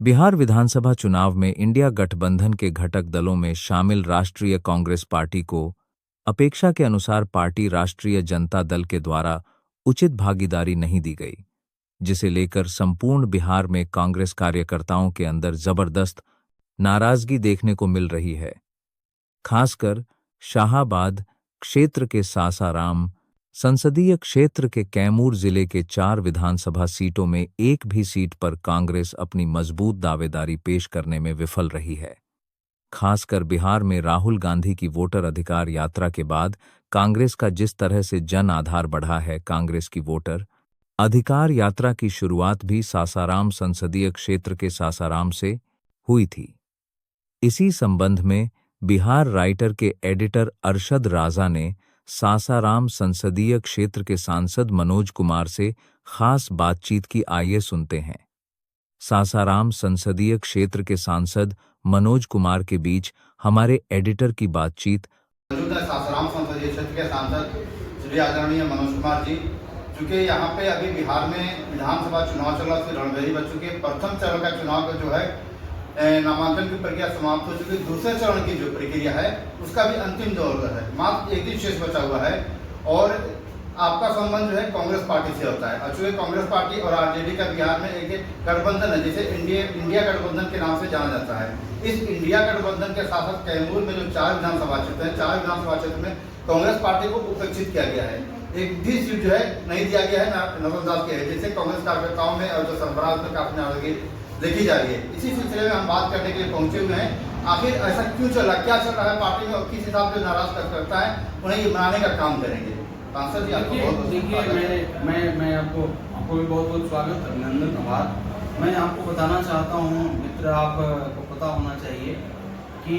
बिहार विधानसभा चुनाव में इंडिया गठबंधन के घटक दलों में शामिल राष्ट्रीय कांग्रेस पार्टी को अपेक्षा के अनुसार पार्टी राष्ट्रीय जनता दल के द्वारा उचित भागीदारी नहीं दी गई, जिसे लेकर संपूर्ण बिहार में कांग्रेस कार्यकर्ताओं के अंदर जबरदस्त नाराजगी देखने को मिल रही है। खासकर शाहाबाद क्षेत्र के सासाराम संसदीय क्षेत्र के कैमूर जिले के 4 विधानसभा सीटों में एक भी सीट पर कांग्रेस अपनी मजबूत दावेदारी पेश करने में विफल रही है। खासकर बिहार में राहुल गांधी की वोटर अधिकार यात्रा के बाद कांग्रेस का जिस तरह से जन आधार बढ़ा है, कांग्रेस की वोटर अधिकार यात्रा की शुरुआत भी सासाराम संसदीय क्षेत्र के सासाराम से हुई थी। इसी संबंध में बिहार राइटर के एडिटर अरशद राजा ने सासाराम संसदीय क्षेत्र के सांसद मनोज कुमार से खास बातचीत की। आइए सुनते हैं सासाराम संसदीय क्षेत्र के सांसद मनोज कुमार के बीच हमारे एडिटर की बातचीत। सासाराम संसदीय क्षेत्र के सांसद श्री आदरणीय मनोज कुमार जी, चूंकि यहाँ पे अभी बिहार में विधानसभा चुनाव चल रहा है, रणबेरी बच्चों के प्रथम चरण का चुनाव का जो है नामांकन की प्रक्रिया समाप्त हो चुकी है। दूसरे चरण की जो प्रक्रिया है उसका भी अंतिम दौर है, मात्र एक दिन शेष बचा हुआ है और आपका संबंध जो है कांग्रेस पार्टी से होता है। चूंकि कांग्रेस पार्टी और आरजेडी का बिहार में एक गठबंधन है, जिसे इंडिया गठबंधन के नाम से जाना जाता है। इस इंडिया गठबंधन के साथ साथ कैमूर में जो 4 विधानसभा क्षेत्र है, 4 विधानसभा क्षेत्र में कांग्रेस पार्टी को उपेक्षित किया गया है। एक भी सीट जो है नहीं दिया गया है, नजरअंदाज किया है, जिससे कांग्रेस कार्यकर्ताओं में और जो सरबराह में काफी नाराजगी देखी जा रही है। इसी सिलसिले में हम बात करने के लिए पहुंचे हुए हैं। आखिर ऐसा क्यों चल रहा है, क्या चल रहा है पार्टी में और किस हिसाब से नाराज करता है, उन्हें ये मनाने का काम करेंगे। सांसद जी, आपको बहुत देखिए, मैं आपको भी बहुत बहुत स्वागत, अभिनंदन, आभार। मैं आपको बताना चाहता हूँ मित्र, आपको पता होना चाहिए कि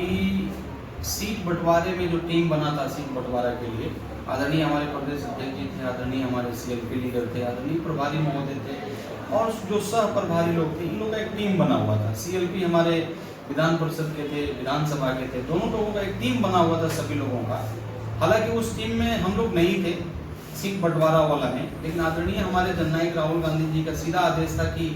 सीट बंटवारे में जो टीम बना था, सीट बंटवारा के लिए आदरणीय हमारे प्रदेश अध्यक्ष जी थे, आदरणीय हमारे सीएलपी लीडर थे, आदरणीय प्रभारी महोदय थे और जो सह प्रभारी लोग थे, इन लोगों का एक टीम बना हुआ था। सीएलपी हमारे विधान परिषद के थे, विधानसभा के थे, दोनों लोगों का एक टीम बना हुआ था सभी लोगों का। हालांकि उस टीम में हम लोग नहीं थे सीट बंटवारा वाला में, लेकिन आदरणीय हमारे जननायक राहुल गांधी जी का सीधा आदेश था कि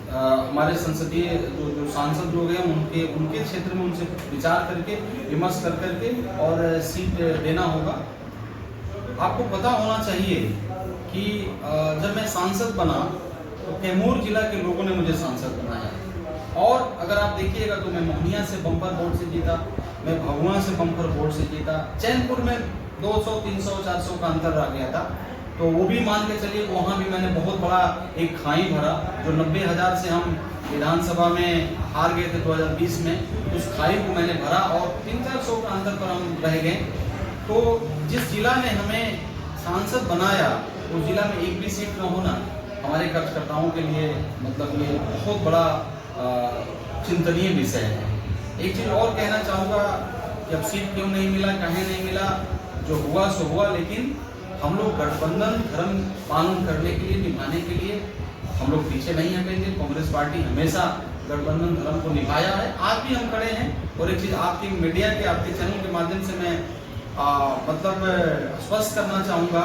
हमारे संसदीय जो सांसद लोग हैं उनके क्षेत्र में उनसे विचार करके विमर्श कर करके और सीट देना होगा। आपको पता होना चाहिए कि जब मैं सांसद बना तो कैमूर जिला के लोगों ने मुझे सांसद बनाया और अगर आप देखिएगा तो मैं मोहनिया से बम्पर वोट से जीता, मैं भगुआ से बम्पर वोट से जीता, चैनपुर में 200, 300, 400 का अंतर आ गया था। तो वो भी मान के चलिए, वहाँ भी मैंने बहुत बड़ा एक खाई भरा। जो 90,000 से हम विधानसभा में हार गए थे 2020 में, उस खाई को मैंने भरा और 300-400 का अंतर पर हम रह गए। तो जिस जिला ने हमें सांसद बनाया उस जिला में एक भी सीट न होना हमारे कार्यकर्ताओं के लिए मतलब ये बहुत बड़ा चिंतनीय विषय है। एक चीज़ और कहना चाहूँगा कि अब सीट क्यों नहीं मिला, कहीं नहीं मिला, जो हुआ सो हुआ, लेकिन हम लोग गठबंधन धर्म पालन करने के लिए, निभाने के लिए हम लोग पीछे नहीं हटेंगे। कांग्रेस पार्टी हमेशा गठबंधन धर्म को निभाया है, आज भी हम खड़े हैं। और एक चीज़ आपकी मीडिया के, आपके चैनल के माध्यम से मैं मतलब स्पष्ट करना चाहूँगा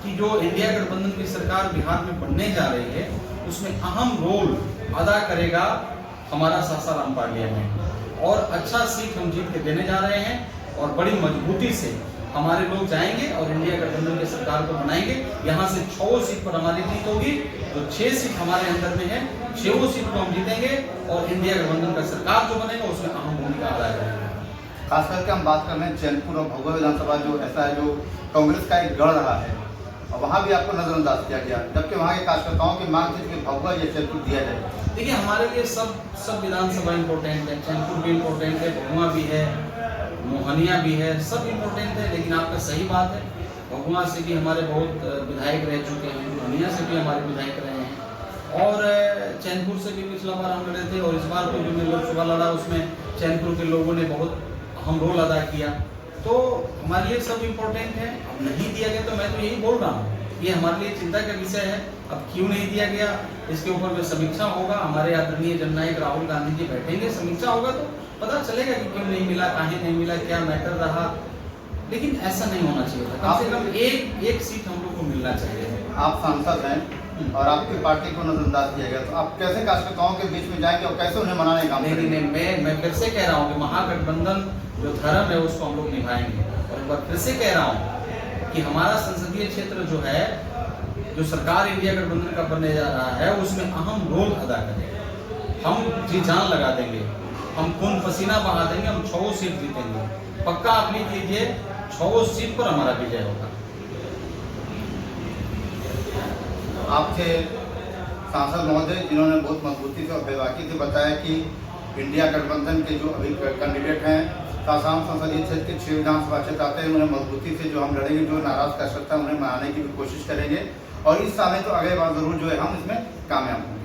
कि जो इंडिया गठबंधन की सरकार बिहार में बनने जा रही है उसमें अहम रोल अदा करेगा हमारा सासाराम पार्लियामेंट और अच्छा सीट हम जीत के देने जा रहे हैं और बड़ी मजबूती से हमारे लोग जाएंगे और इंडिया गठबंधन की सरकार को बनाएंगे। यहाँ से 6 सीट पर हमारी जीत होगी, तो 6 सीट हमारे अंदर में है, 6 सीट को हम जीतेंगे और इंडिया गठबंधन का सरकार जो बनेगा उसमें अहम भूमिका अदा करेगा। खास करके हम बात कर रहे हैं चैनपुर और भगुआ विधानसभा, जो ऐसा है जो कांग्रेस का एक गढ़ रहा है और वहाँ भी आपको नजरअंदाज किया गया, जबकि वहाँ के कार्यकर्ताओं की मांग थी कि भगुआ या चैनपुर दिया जाए। देखिए, हमारे लिए सब विधानसभा इम्पोर्टेंट है, चैनपुर भी इम्पोर्टेंट है, भगुआ भी है, मोहनिया भी है, सब इम्पोर्टेंट है। लेकिन आपका सही बात है, भगुआ से भी हमारे बहुत विधायक रह चुके हैं, मोहनिया से भी हमारे विधायक रहे हैं और चैनपुर से भी पिछला बार हम लड़े थे और इस बार को जो मैं लोकसभा लड़ा उसमें चैनपुर के लोगों ने बहुत अहम रोल अदा किया। तो हमारे लिए सब इम्पोर्टेंट है। अब नहीं दिया गया तो मैं तो यही बोल रहा हूँ, ये हमारे लिए चिंता का विषय है। अब क्यों नहीं दिया गया इसके ऊपर में समीक्षा होगा, हमारे आदरणीय जननायक राहुल गांधी जी बैठेंगे, समीक्षा होगा तो पता चलेगा कि क्यों नहीं मिला, काहे नहीं मिला, क्या मैटर रहा। लेकिन ऐसा नहीं होना चाहिए था, कम से कम एक सीट हम लोग को मिलना चाहिए। आप सांसद हैं, और आपकी पार्टी को नजरअंदाज किया गया, तो आप कैसे कार्यकर्ताओं के बीच में जाएंगे और कैसे उन्हें मनाने का काम नहीं करेंगे? नहीं, मैं फिर से कह रहा हूँ कि महागठबंधन जो धर्म है उसको हम लोग निभाएंगे। और एक बार फिर से कह रहा हूँ कि हमारा संसदीय क्षेत्र जो है, जो सरकार इंडिया गठबंधन का बनने जा रहा है, उसमें अहम रोल अदा करेगा। हम जी जान लगा देंगे, हम खून पसीना बहा देंगे, हम 6 सीट जीतेंगे। पक्का आप लिख लीजिए, 6 सीट पर हमारा विजय होगा। आपके सांसद महोदय जिन्होंने बहुत मजबूती से और बेबाकी से बताया कि इंडिया गठबंधन के जो अभी कैंडिडेट हैं, सासाराम संसदीय क्षेत्र के 6 विधानसभा क्षेत्र आते हैं, उन्हें मजबूती से जो हम लड़ेंगे, जो नाराज कर सकता है उन्हें मनाने की भी कोशिश करेंगे और इस साल तो अगले बार जरूर जो है हम इसमें कामयाब होंगे।